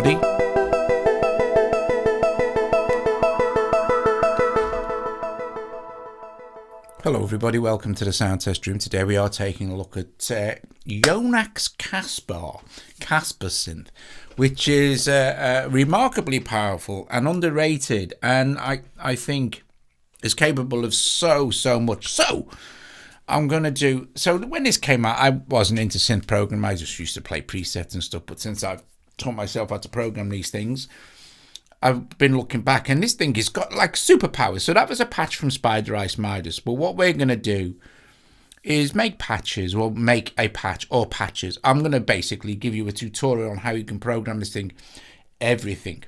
everybody. Hello everybody, welcome to the sound test room. Today we are taking a look at Yonac's Kaspar Synth, which is remarkably powerful and underrated, and I think is capable of so much. So I'm going to do, so when this came out, I wasn't into synth programming. I just used to play presets and stuff, but since I've taught myself how to program these things, I've been looking back, and this thing has got like superpowers. So that was a patch from Spider Ice Midas, but what we're going to do is make patches, or make a patch or patches. I'm going to basically give you a tutorial on how you can program this thing, everything.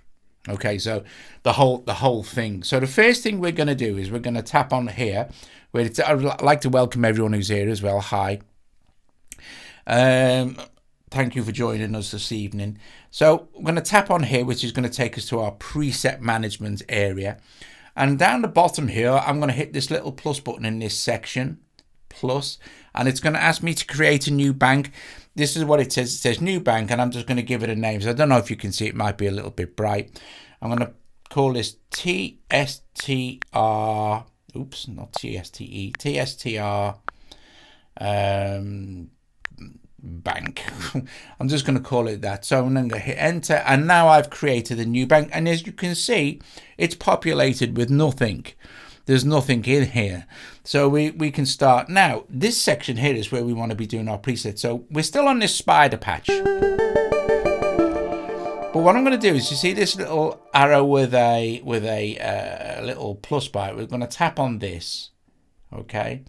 Okay, so the whole thing. So the first thing we're going to do is we're going to tap on here, where it's, I'd like to welcome everyone who's here as well. Hi. Thank you for joining us this evening. So I'm going to tap on here, which is going to take us to our preset management area. And down the bottom here, I'm going to hit this little plus button in this section, plus, and it's going to ask me to create a new bank. This is what it says. It says new bank, and I'm just going to give it a name. So I don't know if you can see, it might be a little bit bright. I'm going to call this TSTR, oops, not TSTE, TSTR bank. I'm just going to call it that. So I'm going to hit enter, and now I've created a new bank, and as you can see, it's populated with nothing. There's nothing in here, so we can start now. This section here is where we want to be doing our preset. So we're still on this spider patch, but what I'm going to do is, you see this little arrow with a little plus by it. We're going to tap on this, okay,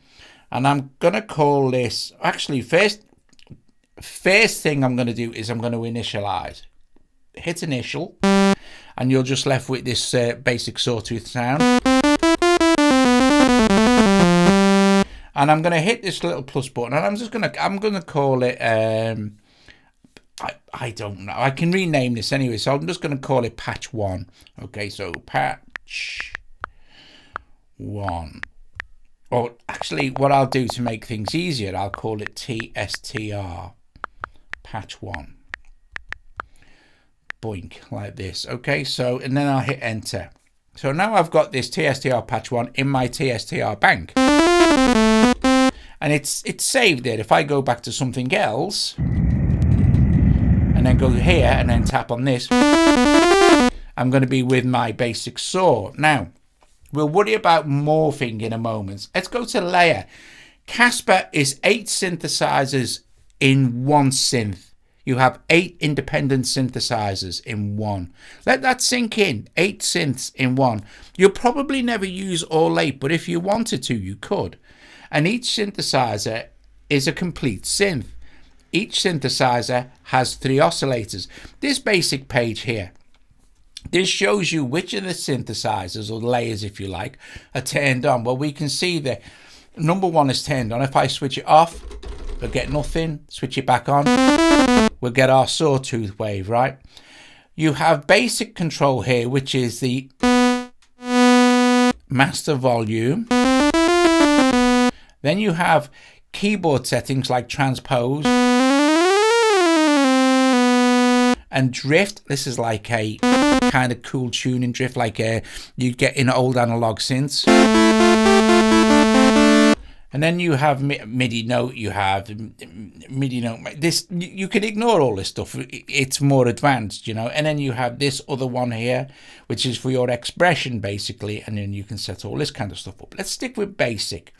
and I'm going to call this, actually first thing I'm going to do is I'm going to initialize. Hit initial, and you're just left with this basic sawtooth sound. And I'm going to hit this little plus button, and I'm going to call it I don't know, I can rename this anyway, so I'm just going to call it patch 1. Okay, so patch 1. Or actually, what I'll do to make things easier, I'll call it TSTR patch 1. Boink, like this. Okay, so, and then I'll hit enter. So now I've got this TSTR patch 1 in my TSTR bank, and it's saved there. If I go back to something else and then go here and then tap on this, I'm going to be with my basic saw. Now we'll worry about morphing in a moment. Let's go to layer. Casper is 8 synthesizers in one synth. You have 8 independent synthesizers in one. Let that sink in. 8 synths in one. You'll probably never use all 8, but if you wanted to, you could. And each synthesizer is a complete synth. Each synthesizer has 3 oscillators. This basic page here, this shows you which of the synthesizers, or layers if you like, are turned on. Well, we can see that number 1 is turned on. If I switch it off, we'll get nothing. Switch it back on, we'll get our sawtooth wave, right? You have basic control here, which is the master volume. Then you have keyboard settings like transpose and drift. This is like a kind of cool tuning drift, like you get in old analog synths. And then you have MIDI note, you have MIDI note. This, you can ignore all this stuff. It's more advanced, you know. And then you have this other one here, which is for your expression, basically. And then you can set all this kind of stuff up. Let's stick with basic.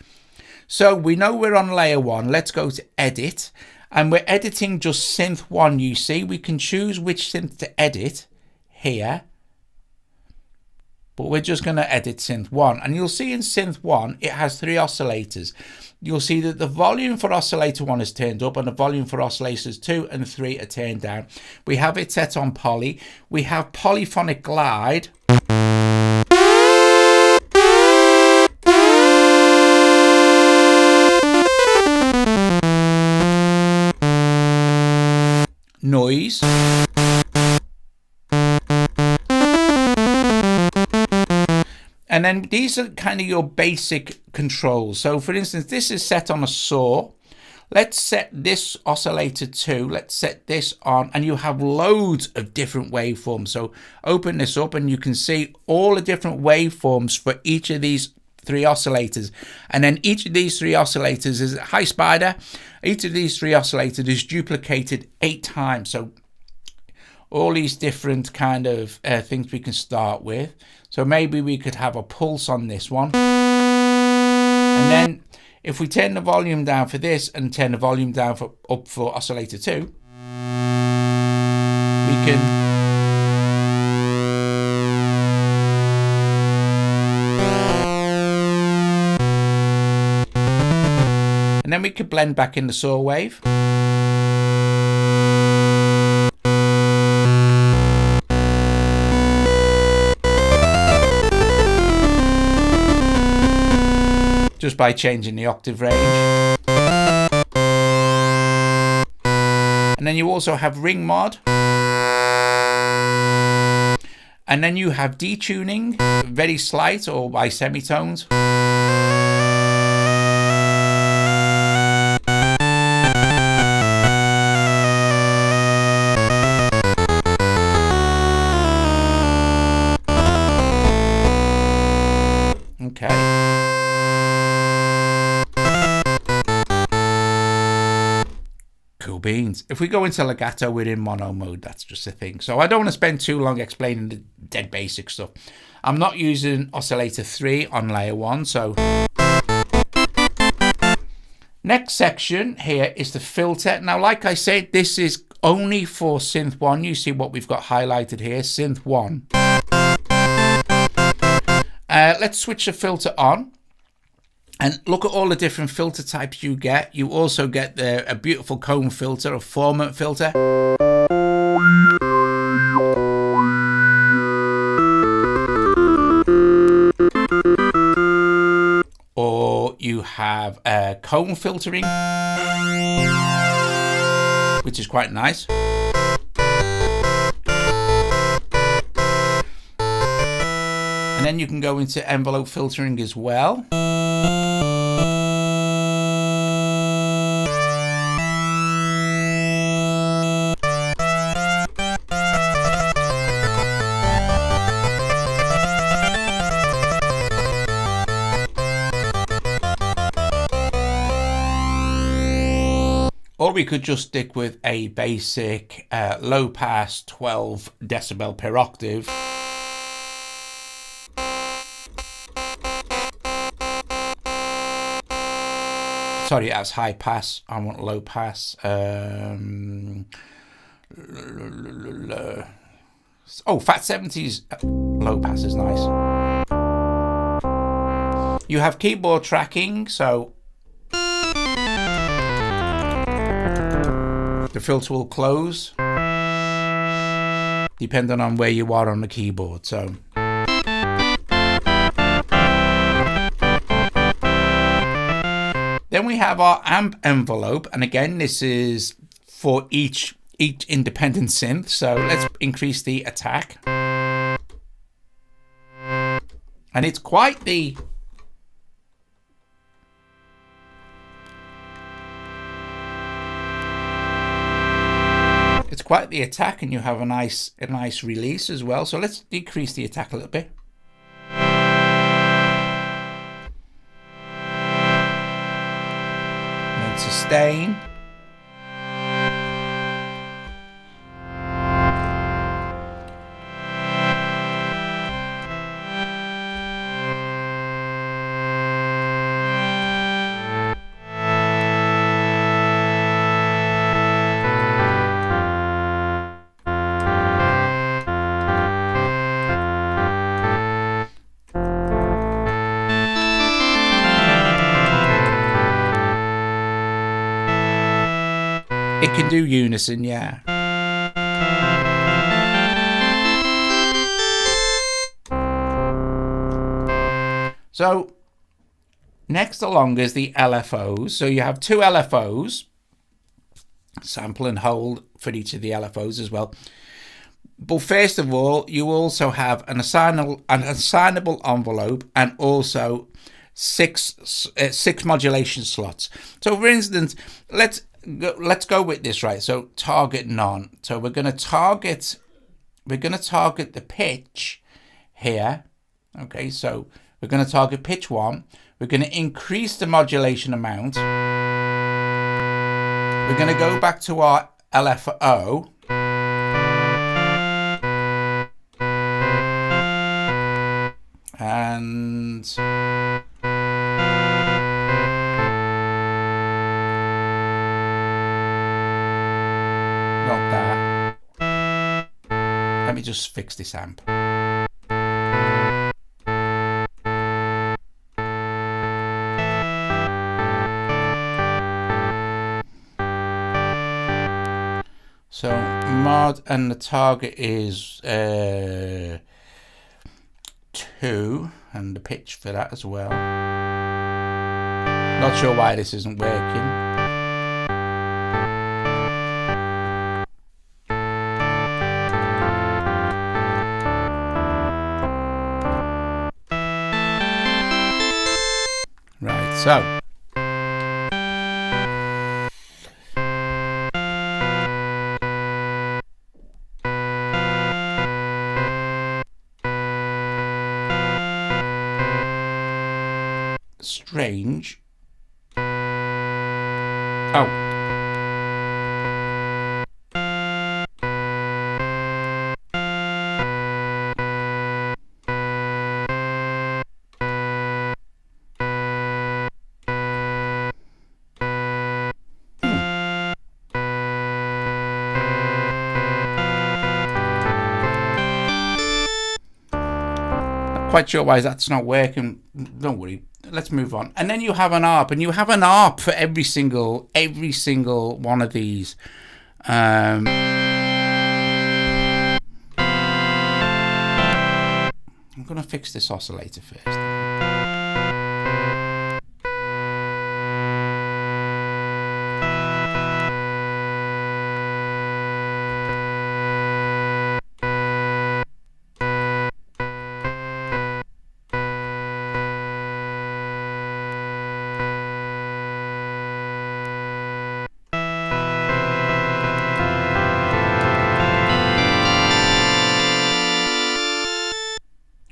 So we know we're on layer 1. Let's go to edit. And we're editing just synth 1, you see. We can choose which synth to edit here. But we're just going to edit synth 1, and you'll see in synth 1 it has 3 oscillators. You'll see that the volume for oscillator 1 is turned up, and the volume for oscillators 2 and 3 are turned down. We have it set on poly. We have polyphonic glide. Noise. And then these are kind of your basic controls. So for instance, this is set on a saw. Let's set this oscillator to, let's set this on, and you have loads of different waveforms. So open this up and you can see all the different waveforms for each of these 3 oscillators. And then each of these 3 oscillators is, hi Spider, each of these 3 oscillators is duplicated 8 times. So all these different kind of things we can start with. So maybe we could have a pulse on this one. And then if we turn the volume down for this and turn the volume down up for oscillator 2, we can and then we could blend back in the saw wave. Just by changing the octave range. And then you also have ring mod. And then you have detuning, very slight or by semitones. Okay. Cool beans. If we go into legato within mono mode, that's just a thing. So I don't want to spend too long explaining the dead basic stuff. I'm not using oscillator 3 on layer 1. So next section here is the filter. Now, like I said, this is only for synth 1. You see what we've got highlighted here, synth 1. Let's switch the filter on. And look at all the different filter types you get. You also get a beautiful cone filter, a formant filter. Or you have cone filtering, which is quite nice. And then you can go into envelope filtering as well. Or we could just stick with a basic low pass 12 decibel per octave. Sorry, that's high pass. I want low pass. Oh, Fat 70s low pass is nice. You have keyboard tracking, so the filter will close depending on where you are on the keyboard. So then we have our amp envelope, and again this is for each independent synth. So let's increase the attack, and it's quite the attack, and you have a nice release as well. So let's decrease the attack a little bit. And then sustain. It can do unison, yeah. So next along is the LFOs. So you have 2 LFOs, sample and hold for each of the LFOs as well. But first of all, you also have an assignable envelope, and also six modulation slots. So for instance, let's go with this, right? So target none. So we're going to target the pitch here. Okay, so we're going to target pitch 1. We're going to increase the modulation amount. We're going to go back to our LFO. And not that. Let me just fix this amp. So mod, and the target is 2, and the pitch for that as well. Not sure why this isn't working. Right, so strange. Oh. Not quite sure why that's not working. Don't worry. Let's move on. And then you have an ARP, and you have an ARP for every single one of these. I'm going to fix this oscillator first.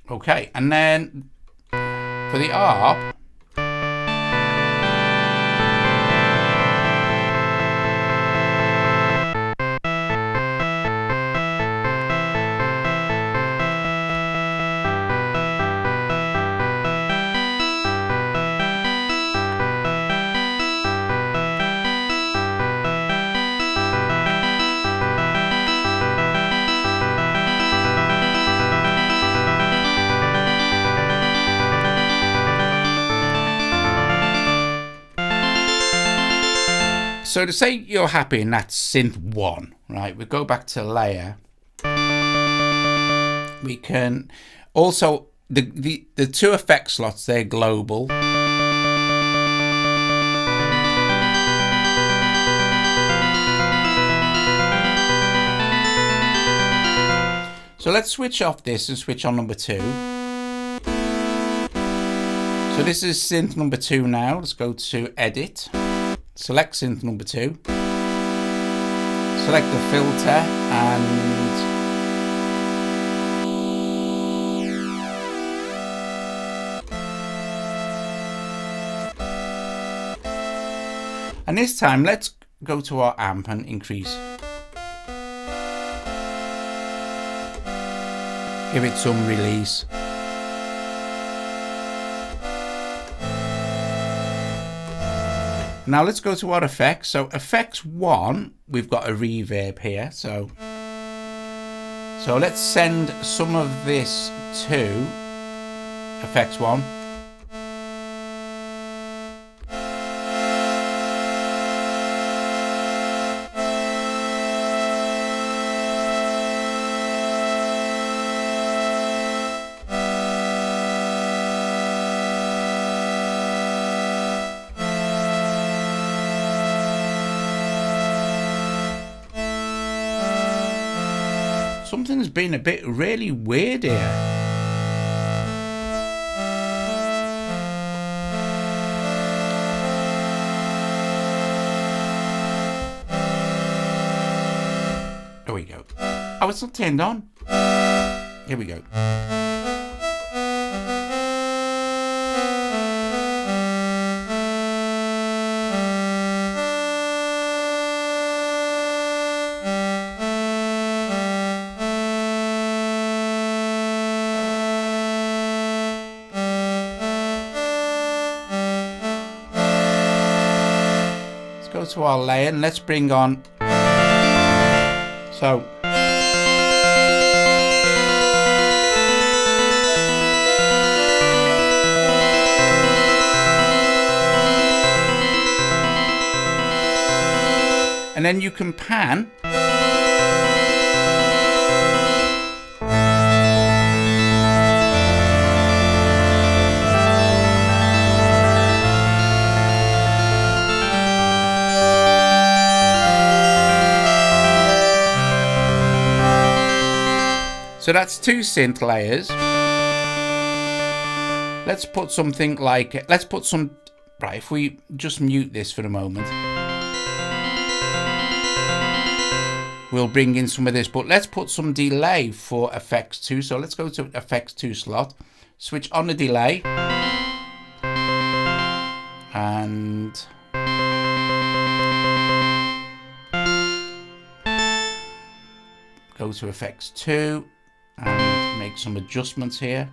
Okay, and then for the ARP, so to say you're happy, and that's synth 1, right? We go back to layer. We can also, the 2 effect slots, they're global. So let's switch off this and switch on number 2. So this is synth number 2 now. Let's go to edit. Select synth number 2, select the filter, and this time let's go to our amp and increase. Give it some release. Now let's go to our effects. So effects 1, we've got a reverb here. So let's send some of this to effects 1. Something's been a bit really weird here. There we go. Oh, it's not turned on. Here we go. Go to our layer and let's bring on, so and then you can pan so that's 2 synth layers. Let's put something like, let's put some, right, if we just mute this for a moment, we'll bring in some of this, but let's put some delay for effects 2. So let's go to effects 2 slot, switch on the delay, and go to effects 2 and make some adjustments here.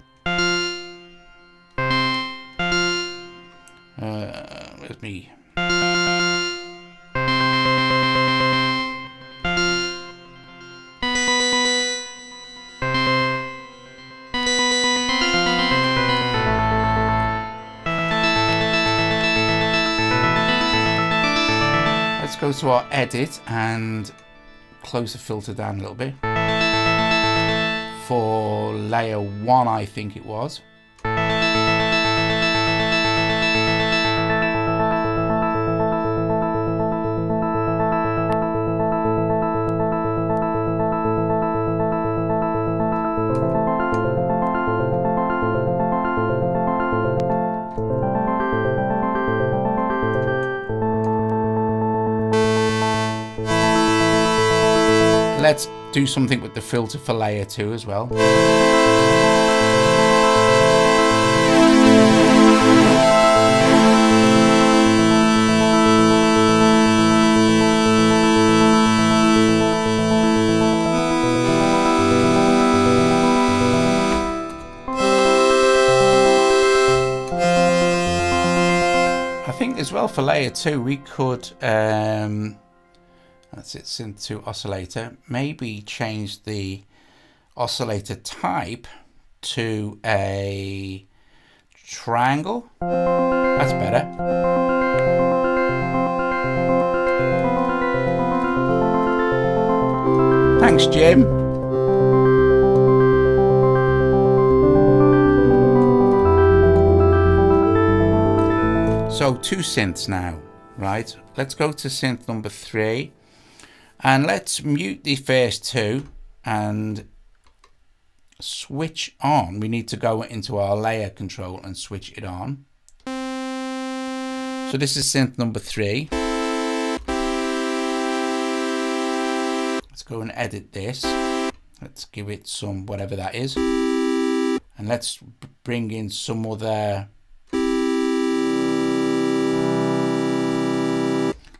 Let me let's go to our edit and close the filter down a little bit for layer 1, I think it was. Let's do something with the filter for layer 2 as well. I think as well for layer 2 we could that's it, synth to oscillator, maybe change the oscillator type to a triangle. That's better. Thanks, Jim. So 2 synths now, right? Let's go to synth number 3. And let's mute the first 2 and switch on. We need to go into our layer control and switch it on. So this is synth number 3. Let's go and edit this. Let's give it some whatever that is. And let's bring in some other.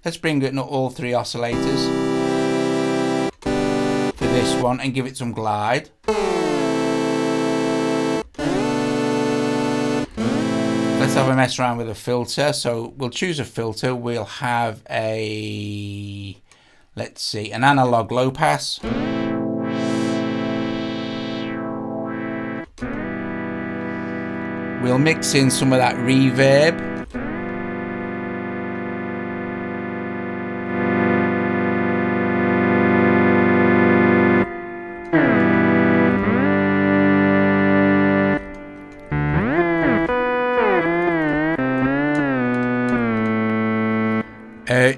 Let's bring in all 3 oscillators. This one and give it some glide. Let's have a mess around with a filter. So we'll choose a filter. We'll have a, let's see, an analog low pass. We'll mix in some of that reverb.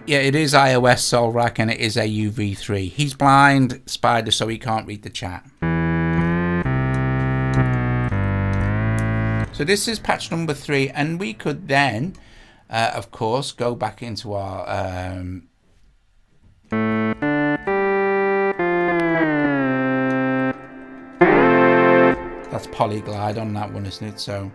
Yeah, it is iOS Solrak and it is a UV3. He's blind, Spider, so he can't read the chat. So this is patch number 3, and we could then, of course, go back into our polyglide on that one, isn't it? So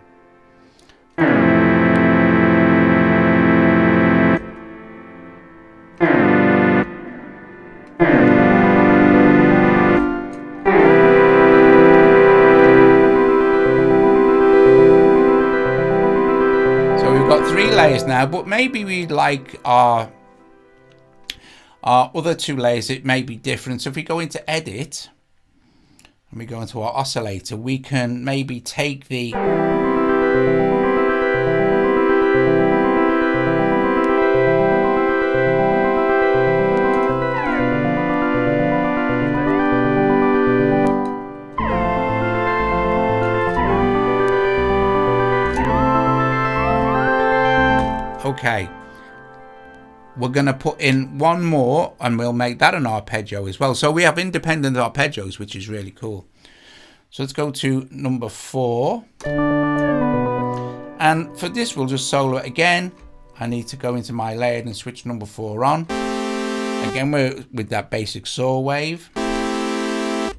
we've got 3 layers now, but maybe we'd like our other 2 layers, it may be different. So if we go into edit and we go into our oscillator, we can maybe take the okay, we're going to put in one more and we'll make that an arpeggio as well. So we have independent arpeggios, which is really cool. So let's go to number 4. And for this, we'll just solo it again. I need to go into my layer and switch number 4 on. Again, we're with that basic saw wave. Let's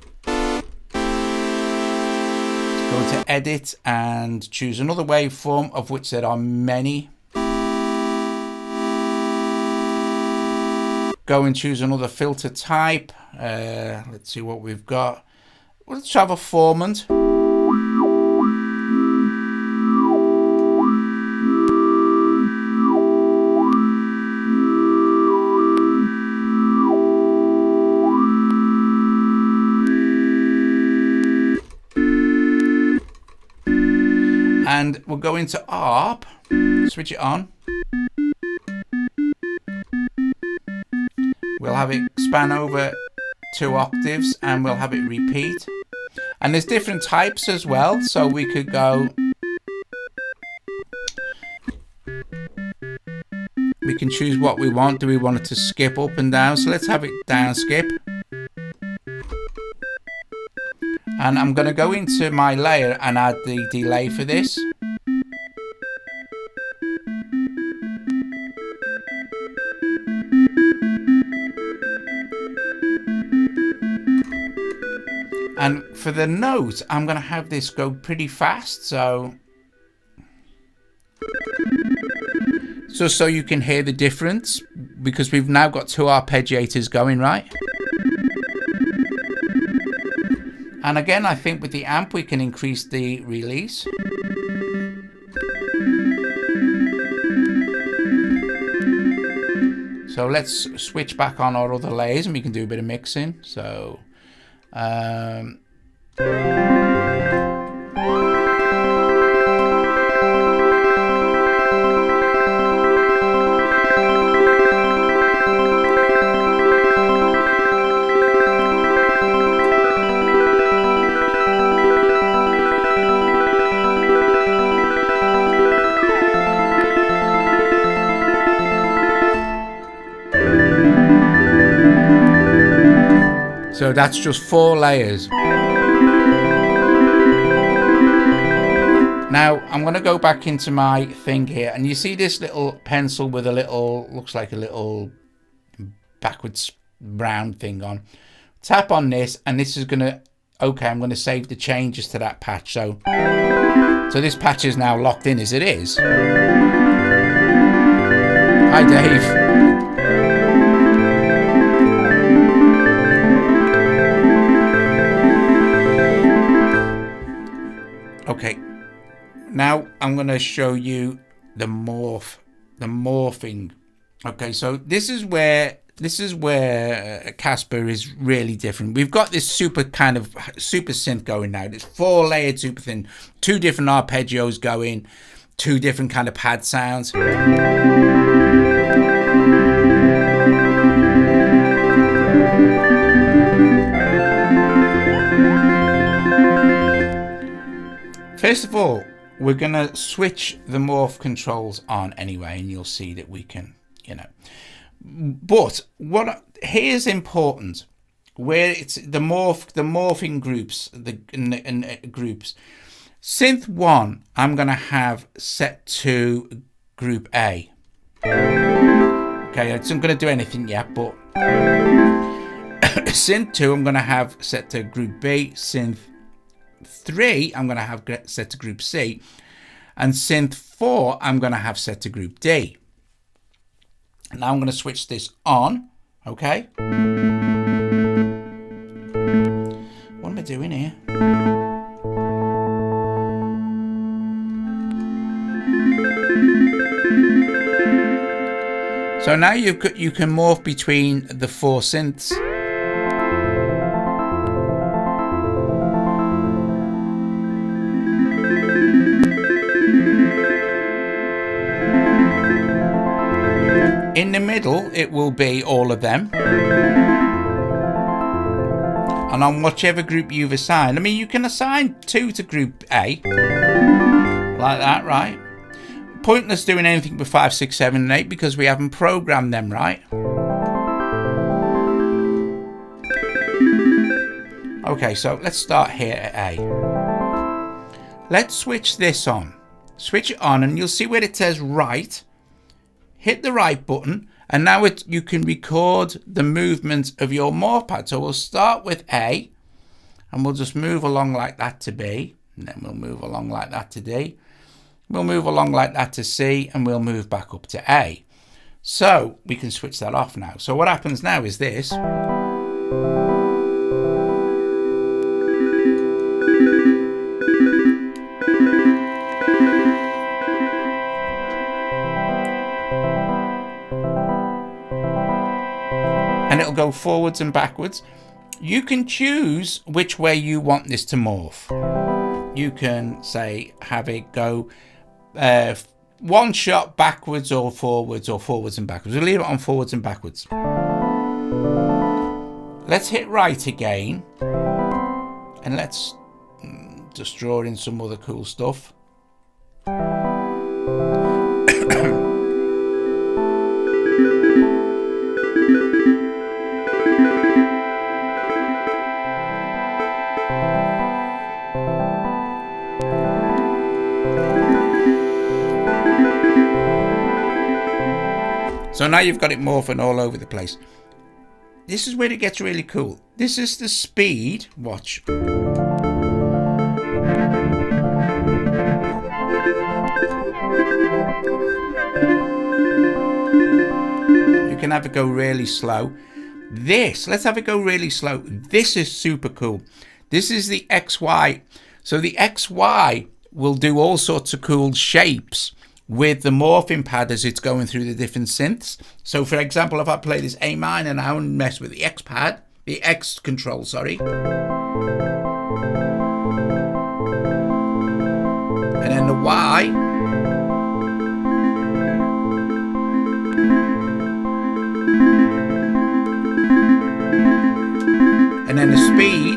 go to edit and choose another waveform, of which there are many. Go and choose another filter type. Let's see what we've got. Let's have a formant. And we'll go into ARP, switch it on. We'll have it span over 2 octaves and we'll have it repeat. And there's different types as well, so we could go, we can choose what we want. Do we want it to skip up and down? So let's have it down skip. And I'm going to go into my layer and add the delay for this. And for the note, I'm going to have this go pretty fast, so you can hear the difference, because we've now got 2 arpeggiators going, right? And again, I think with the amp we can increase the release. So let's switch back on our other layers and we can do a bit of mixing. So so that's just 4 layers. Now I'm going to go back into my thing here, and you see this little pencil with a little, looks like a little backwards brown thing on. Tap on this and this is going to, okay, I'm going to save the changes to that patch. So this patch is now locked in as it is. Hi Dave. Okay, now I'm going to show you the morphing. Okay, so this is where Casper is really different. We've got this super synth going now. It's 4 layered super synth, 2 different arpeggios going, 2 different kind of pad sounds. First of all, we're going to switch the morph controls on anyway, and you'll see that we can, but here's important, where it's the morphing groups, groups. Synth 1, I'm going to have set to group A. Okay, it's not going to do anything yet, but synth 2, I'm going to have set to group B, synth 3, I'm going to have set to group C. And synth 4, I'm going to have set to group D. Now I'm going to switch this on. Okay. What am I doing here? So now you can morph between the 4 synths. In the middle, it will be all of them. And on whichever group you've assigned. I mean, you can assign 2 to group A. Like that, right? Pointless doing anything with 5, 6, 7, and 8 because we haven't programmed them, right? Okay, so let's start here at A. Let's switch this on. Switch it on and you'll see where it says write. Hit the right button and now you can record the movement of your morph pad. So we'll start with A and we'll just move along like that to B, and then we'll move along like that to D. We'll move along like that to C, and we'll move back up to A. So we can switch that off now. So what happens now is this. And it'll go forwards and backwards. You can choose which way you want this to morph. You can say have it go one shot backwards or forwards and backwards. We'll leave it on forwards and backwards. Let's hit right again and let's just draw in some other cool stuff. So now you've got it morphing all over the place. This is where it gets really cool. This is the speed. Watch. You can have it go really slow. Let's have it go really slow. This is super cool. This is the XY. So the XY will do all sorts of cool shapes with the morphing pad as it's going through the different synths. So for example, if I play this A minor now and mess with the X pad, the X control, sorry. And then the Y. And then the speed.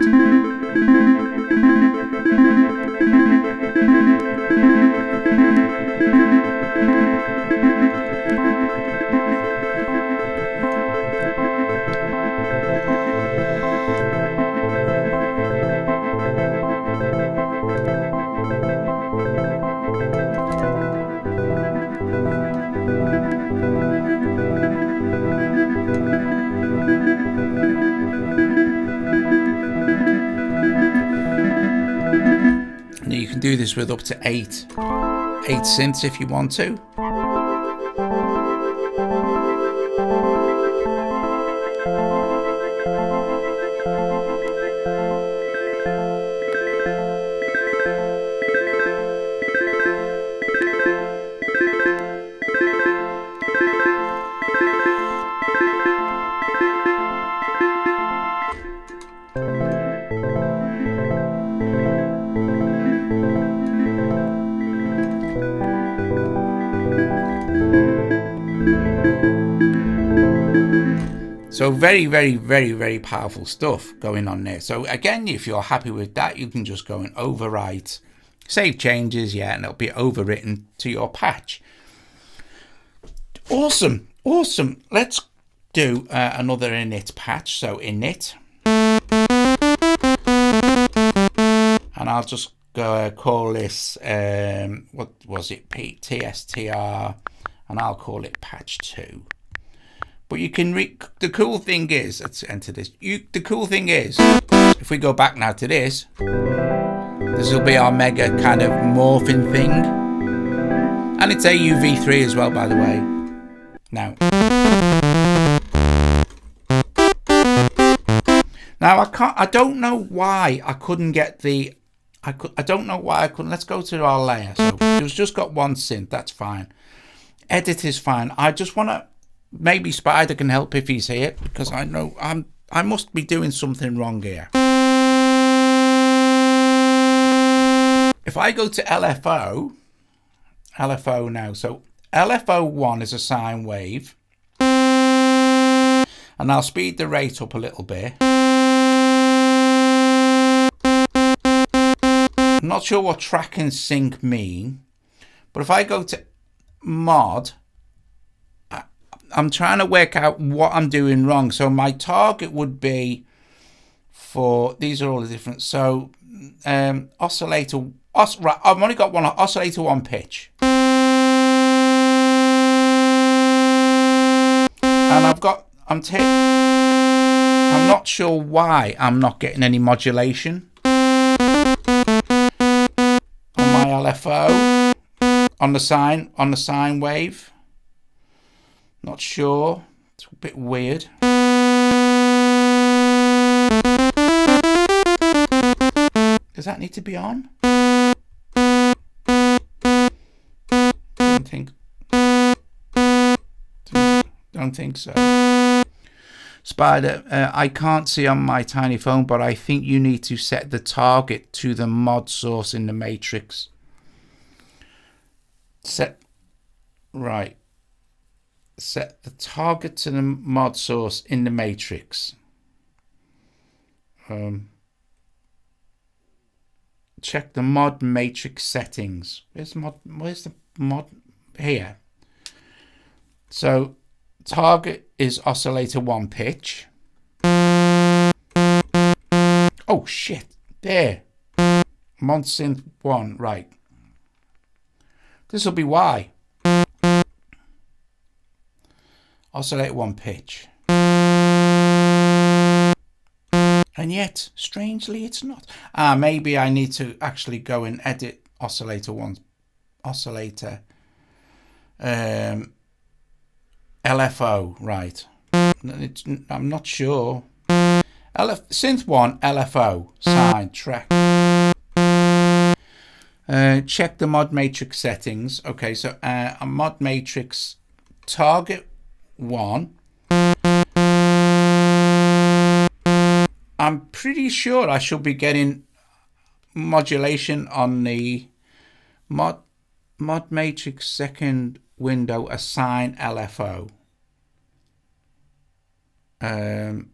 You can do this with up to 8 synths if you want to. So very, very, very, very powerful stuff going on there. So again, if you're happy with that, you can just go and overwrite, save changes, yeah, and it'll be overwritten to your patch. Awesome, awesome. Let's do another init patch. So init, and I'll just go call this what was it, TSTR, and I'll call it patch 2. But you can the cool thing is, let's enter this. The cool thing is, if we go back now to this, This will be our mega kind of morphing thing. And it's AUV3 as well, by the way. Now I don't know why I couldn't get the, I don't know why I couldn't. Let's go to our layer. So it's just got one synth, that's fine. Edit is fine. I just want to, maybe Spider can help if he's here, because I know I must be doing something wrong here. If I go to LFO now, so LFO1 is a sine wave, and I'll speed the rate up a little bit. I'm not sure what track and sync mean, but if I go to mod, I'm trying to work out what I'm doing wrong. So my target would be for, these are all the different, so oscillator, right, I've only got one oscillator, one pitch. And I'm not sure why I'm not getting any modulation on my LFO, on the sine wave. Not sure. It's a bit weird. Does that need to be on? Don't think so. Spider, I can't see on my tiny phone, but I think you need to set the target to the mod source in the matrix. Set the target to the mod source in the matrix. Check the mod matrix settings. Where's the mod? Here. So target is oscillator 1 pitch. Oh shit, there. Mod synth 1, right. This will be why. Oscillator 1 pitch. And yet, strangely, it's not. Maybe I need to actually go and edit oscillator 1. Oscillator. LFO, right. I'm not sure. Synth 1, LFO, sine, track. Check the mod matrix settings. Okay, so a mod matrix target 1. I'm pretty sure I should be getting modulation on the mod matrix second window, assign LFO. Hang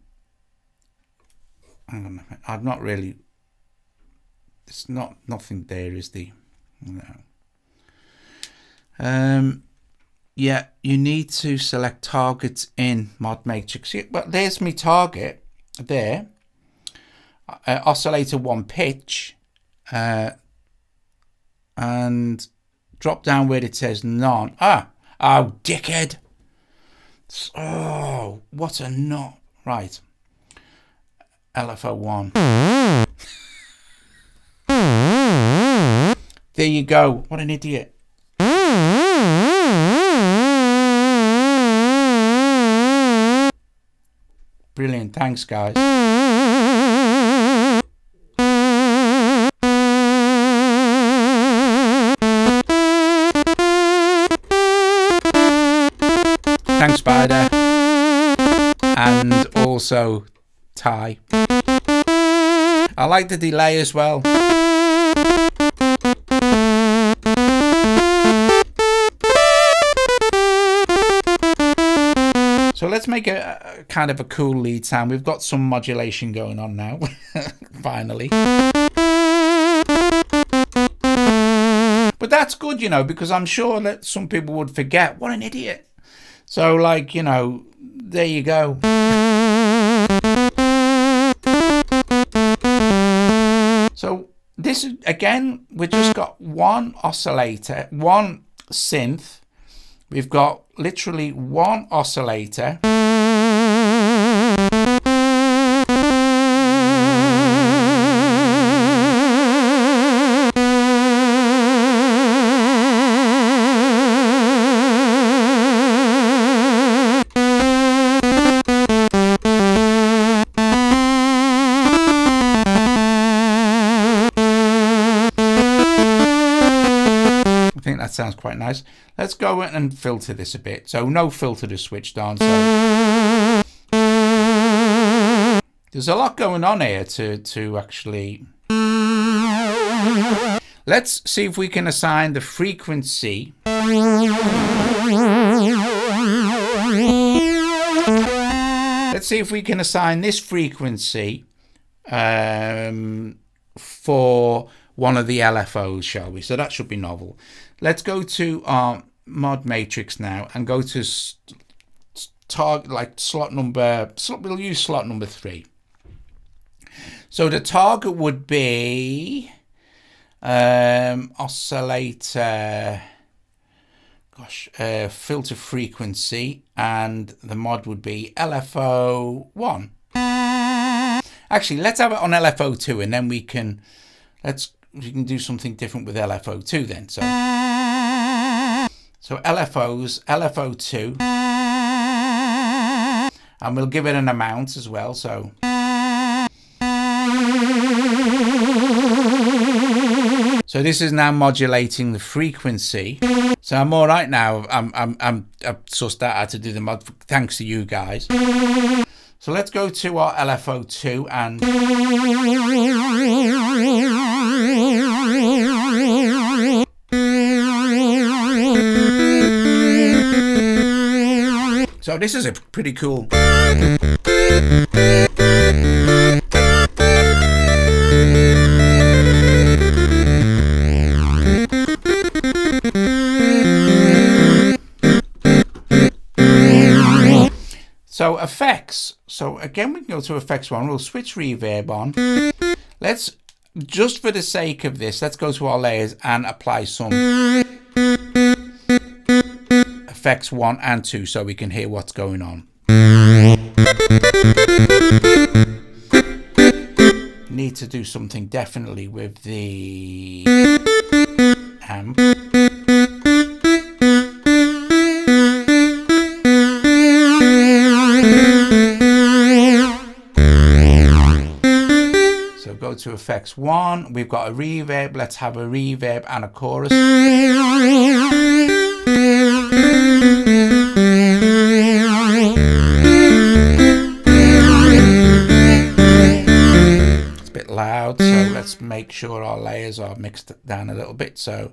on, I've not really. It's nothing there, is the no. Yeah, you need to select targets in mod matrix. But there's my target there. Oscillator 1 pitch, and drop down where it says none. Oh, dickhead. Oh, what a nut. Right. LFO1. There you go. What an idiot. Brilliant. Thanks, guys. Thanks, Spider. And also Ty. I like the delay as well. So let's make a kind of a cool lead sound. We've got some modulation going on now. Finally. But that's good, you know, because I'm sure that some people would forget. What an idiot. So, like, you know, there you go. So this is, again, we've just got one oscillator, one synth. We've got literally one oscillator. sounds quite nice. Let's go and filter this a bit. So no filter is switched on. So there's a lot going on here to actually... Let's see if we can assign the frequency. Let's see if we can assign this frequency for one of the LFOs, shall we? So that should be novel. Let's go to our mod matrix now and go to target, like slot number. We'll use slot number 3. So the target would be oscillator. Filter frequency, and the mod would be LFO1. Actually, let's have it on LFO2, and then we can do something different with LFO2 then. So LFOs, LFO2, and we'll give it an amount as well. So this is now modulating the frequency. So I'm all right now. I've sussed out how to do the mod thanks to you guys. So let's go to our LFO2 and so this is a pretty cool. So effects. So again, we can go to effects 1. We'll switch reverb on. Let's, just for the sake of this, let's go to our layers and apply some effects 1 and 2 so we can hear what's going on. Need to do something definitely with the amp. Go to effects 1. We've got a reverb. Let's have a reverb and a chorus. It's a bit loud, so let's make sure our layers are mixed down a little bit. So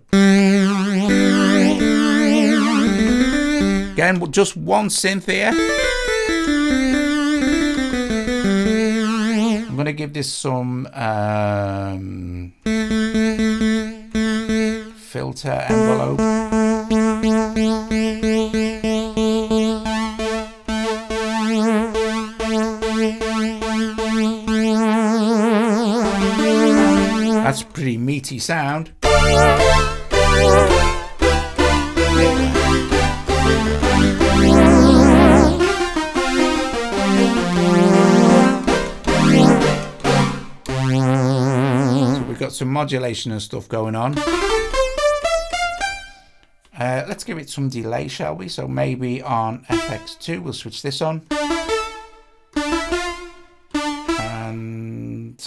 again, just one synth here. I'm going to give this some filter envelope. That's a pretty meaty sound. Got some modulation and stuff going on. Let's give it some delay, shall we? So maybe on FX2 we'll switch this on, and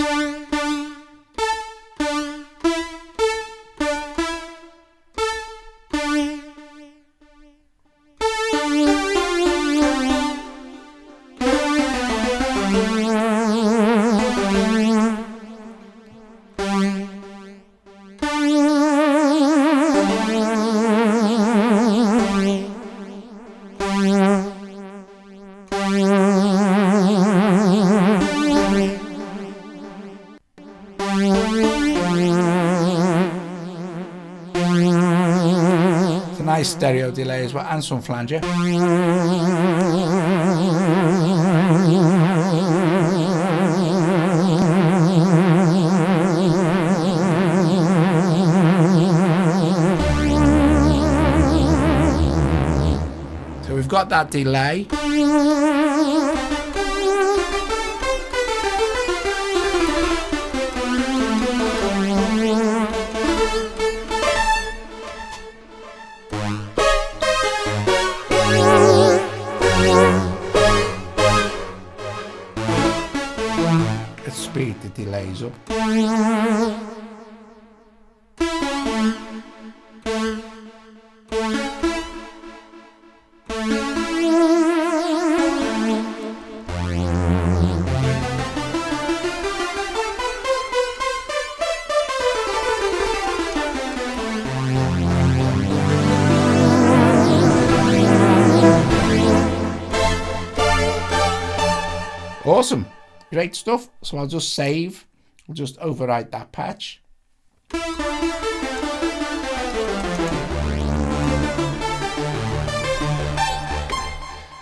nice stereo delay as well, and some flanger. So we've got that delay. Let's speed the delays up. Awesome, great stuff. So I'll just save, I'll just overwrite that patch.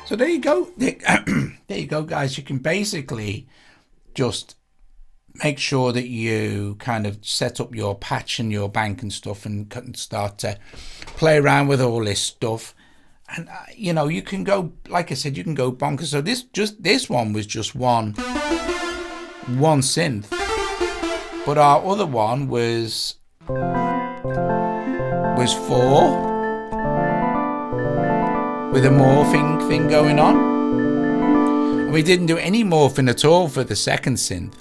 So there you go. There you go, guys. You can basically just make sure that you kind of set up your patch and your bank and stuff, and start to play around with all this stuff. And you know, you can go, like I said, you can go bonkers. So this one was just one synth, but our other one was 4 with a morphing thing going on. And we didn't do any morphing at all for the second synth.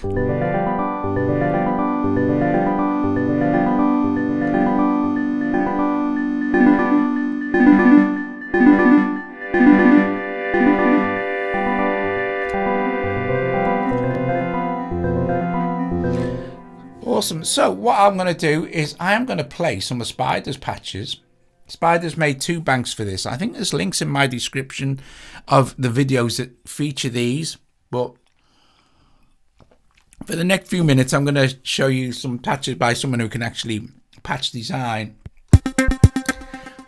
Awesome. So what I'm going to do is I am going to play some of Spider's patches. Spider's made 2 banks for this. I think there's links in my description of the videos that feature these. But for the next few minutes, I'm going to show you some patches by someone who can actually patch design.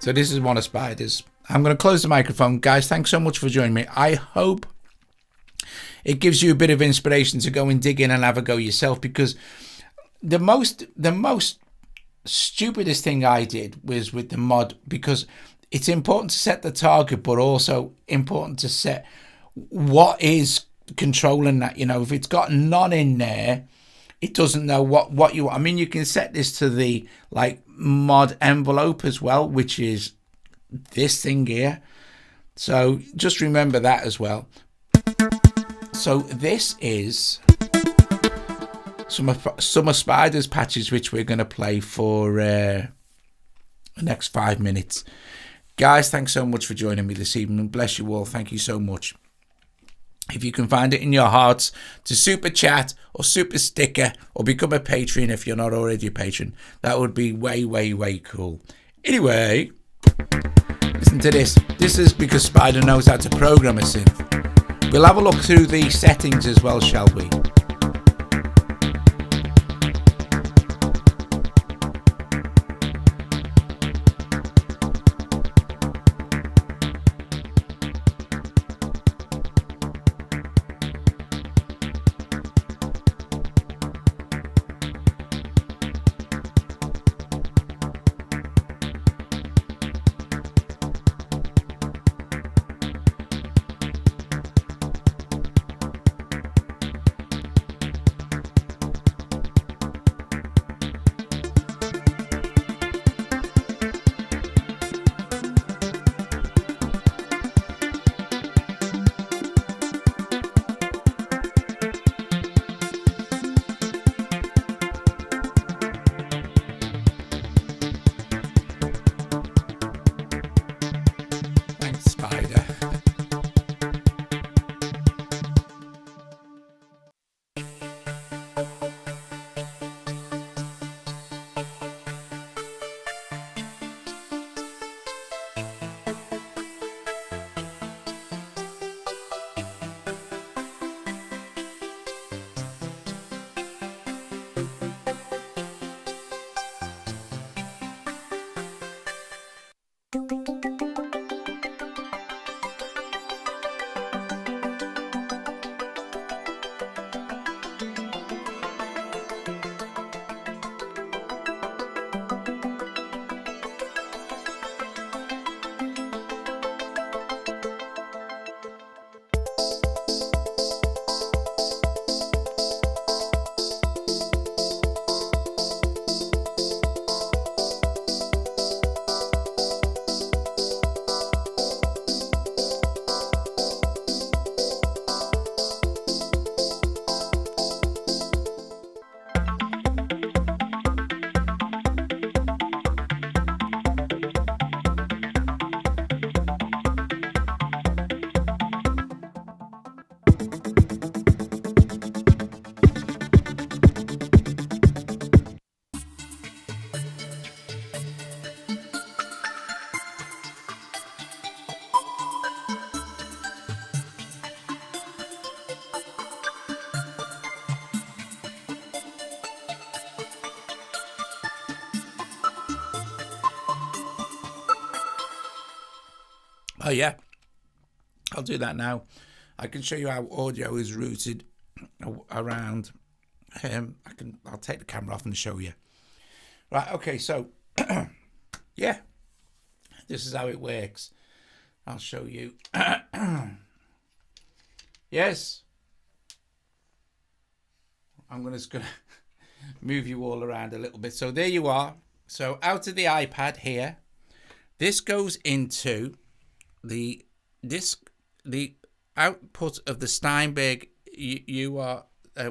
So this is one of Spider's. I'm going to close the microphone. Guys, thanks so much for joining me. I hope it gives you a bit of inspiration to go and dig in and have a go yourself, because the most stupidest thing I did was with the mod, because it's important to set the target, but also important to set what is controlling that. You know, if it's got none in there, it doesn't know what you want. I mean, you can set this to the like mod envelope as well, which is this thing here. So just remember that as well. So this is some of Spider's patches, which we're going to play for the next 5 minutes. Guys, thanks so much for joining me this evening. Bless you all. Thank you so much. If you can find it in your hearts to super chat or super sticker or become a patron if you're not already a patron, that would be way, way, way cool. Anyway, listen to this. This is because Spider knows how to program a synth. We'll have a look through the settings as well, shall we? Oh yeah, I'll do that now. I can show you how audio is routed around. I'll take the camera off and show you. Right, okay, so yeah, this is how it works. I'll show you. Yes, I'm just gonna move you all around a little bit. So there you are. So out of the iPad here, this goes into the output of the Steinberg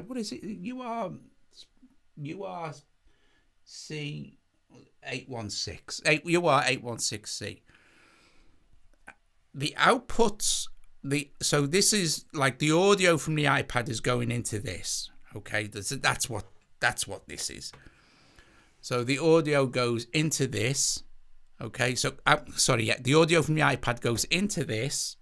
what is it? UR816C. The outputs, so this is like the audio from the iPad is going into this. Okay, that's what this is. So the audio goes into this. Okay, so the audio from the iPad goes into this,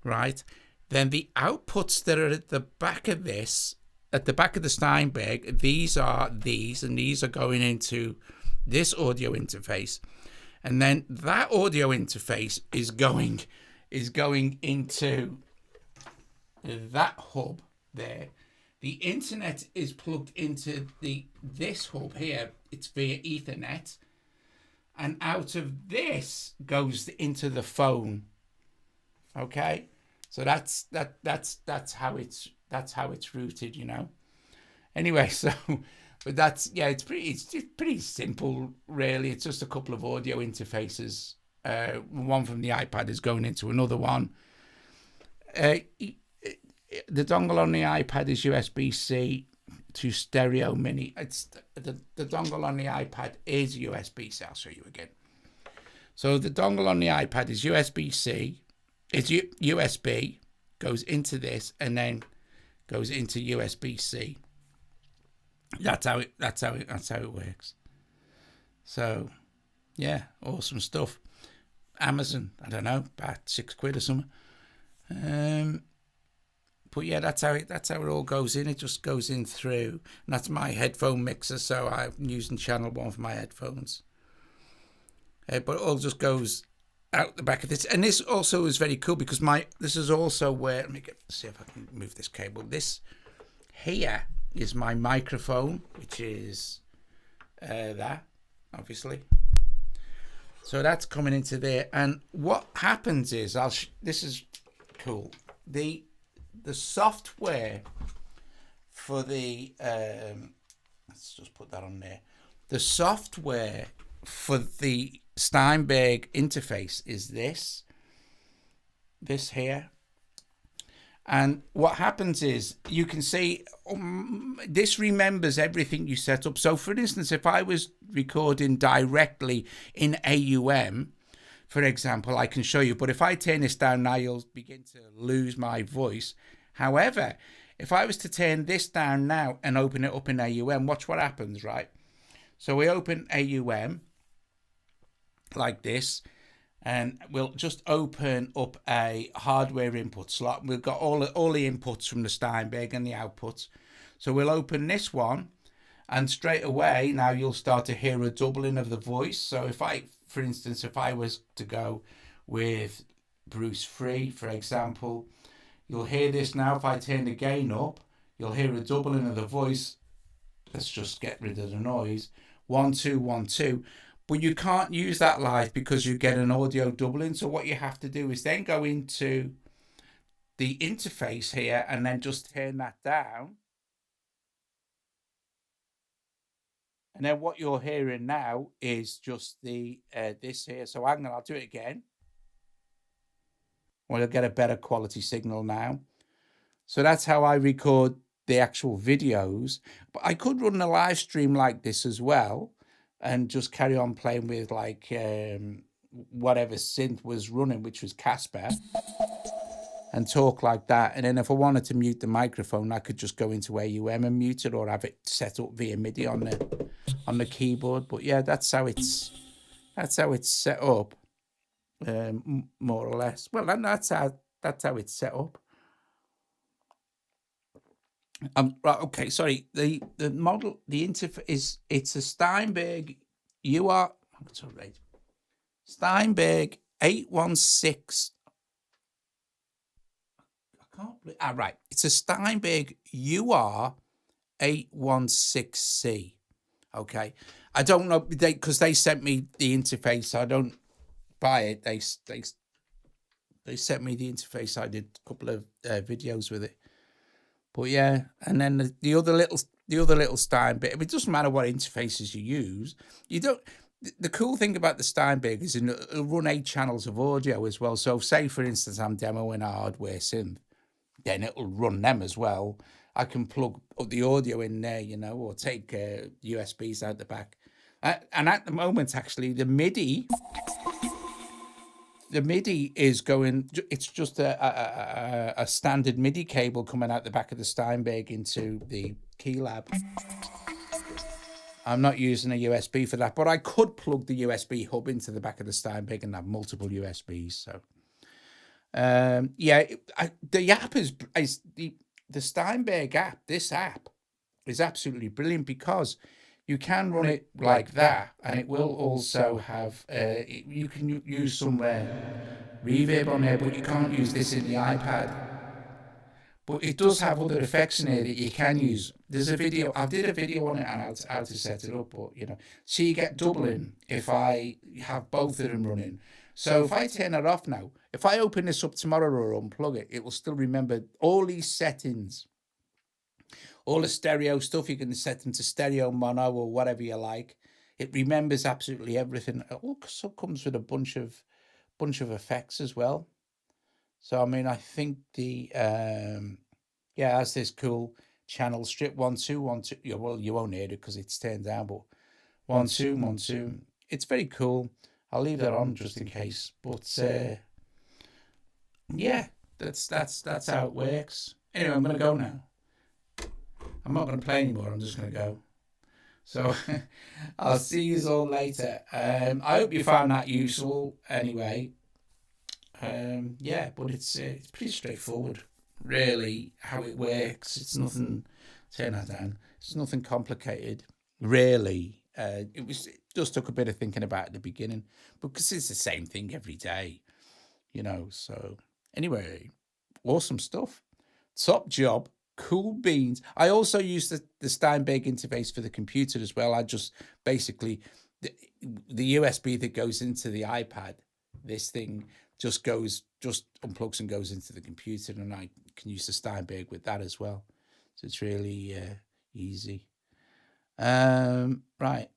right? Then the outputs that are at the back of this, at the back of the Steinberg, these are these, and these are going into this audio interface, and then that audio interface is going into that hub there. The internet is plugged into this hub here. It's via Ethernet, and out of this goes into the phone. Okay, so that's how it's routed, you know. Anyway, so but that's, yeah, it's pretty simple really. It's just a couple of audio interfaces. One from the iPad is going into another one. The dongle on the iPad is USB-C to stereo mini. It's the dongle on the iPad is USB-C. I'll show you again. So the dongle on the iPad is USB-C. It's USB, goes into this, and then goes into USB-C. That's how it works. So yeah, awesome stuff. Amazon, I don't know, about £6 or something. But yeah, that's how it all goes in. It just goes in through. And that's my headphone mixer, so I'm using channel 1 for my headphones. But it all just goes out the back of this. And this also is very cool because this is also where, let me see if I can move this cable. This here is my microphone, which is that, obviously. So that's coming into there. And what happens is, this is cool. The software for the let's just put that on there. The software for the Steinberg interface is this here. And what happens is, you can see this remembers everything you set up. So for instance, if I was recording directly in AUM, for example, I can show you, but if I turn this down now, you'll begin to lose my voice. However, if I was to turn this down now and open it up in AUM, watch what happens, right? So we open AUM like this, and we'll just open up a hardware input slot. We've got all the inputs from the Steinberg and the outputs. So we'll open this one, and straight away now you'll start to hear a doubling of the voice. So if I, for instance, if I was to go with Bruce Free, for example, you'll hear this now. If I turn the gain up, you'll hear a doubling of the voice. Let's just get rid of the noise. 1 2 1 2. But you can't use that live because you get an audio doubling. So what you have to do is then go into the interface here and then just turn that down. And then what you're hearing now is just the this here. So I'll do it again. Well, you'll get a better quality signal now. So that's how I record the actual videos. But I could run a live stream like this as well, and just carry on playing with like whatever synth was running, which was Casper, and talk like that. And then if I wanted to mute the microphone, I could just go into AUM and mute it, or have it set up via Midi on the keyboard. But yeah, that's how it's set up, more or less. Well, that's how it's set up. Right, okay, sorry. The model, the interface it's a Steinberg Steinberg 816. I can't believe. Right. It's a Steinberg UR816C. Okay. I don't know because they sent me the interface. I don't buy it. They sent me the interface. I did a couple of videos with it. But yeah, and then the other little Steinberg. It doesn't matter what interfaces you use. You don't. The cool thing about the Steinberg is it'll run 8 channels of audio as well. So say, for instance, I'm demoing a hardware synth, then it'll run them as well. I can plug up the audio in there, or take USBs out the back. And at the moment, actually, the MIDI is going, it's just a standard MIDI cable coming out the back of the Steinberg into the Keylab. I'm not using a USB for that, but I could plug the USB hub into the back of the Steinberg and have multiple USBs. So, the app is the Steinberg app. This app is absolutely brilliant because you can run it like that, and it will also have. You can use some reverb on there, but you can't use this in the iPad. But it does have other effects in here that you can use. There's a video, I did a video on it and how to set it up, but so you get doubling if I have both of them running. So if I turn it off now, if I open this up tomorrow or unplug it, it will still remember all these settings. All the stereo stuff, you can set them to stereo, mono, or whatever you like. It remembers absolutely everything. It also comes with a bunch of effects as well. So, I mean, I think the, has this cool channel strip, 1, 2, 1, 2. Yeah, well, you won't hear it because it's turned down, but 1, 2, 1, 2. It's very cool. I'll leave that on just in case. But, that's how it works. Anyway, I'm going to go now. I'm not going to play anymore. I'm just going to go. So, I'll see you all later. I hope you found that useful anyway. But it's pretty straightforward, really, how it works. It's nothing. Turn that down. It's nothing complicated, really. It just took a bit of thinking about at the beginning, because it's the same thing every day, So anyway, awesome stuff. Top job. Cool beans. I also use the Steinberg interface for the computer as well. I just basically the USB that goes into the iPad. This thing just unplugs and goes into the computer, and I can use the Steinberg with that as well. So it's really easy. Right.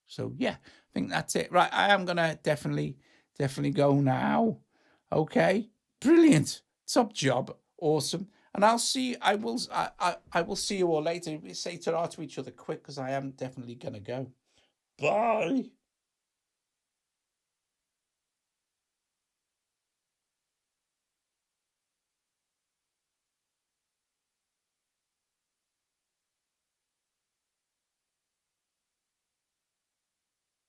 So yeah, I think that's it. Right, I am gonna definitely go now. Okay, brilliant, top job, awesome. And I will see you all later. We say ta-ra to each other quick, because I am definitely gonna go. Bye.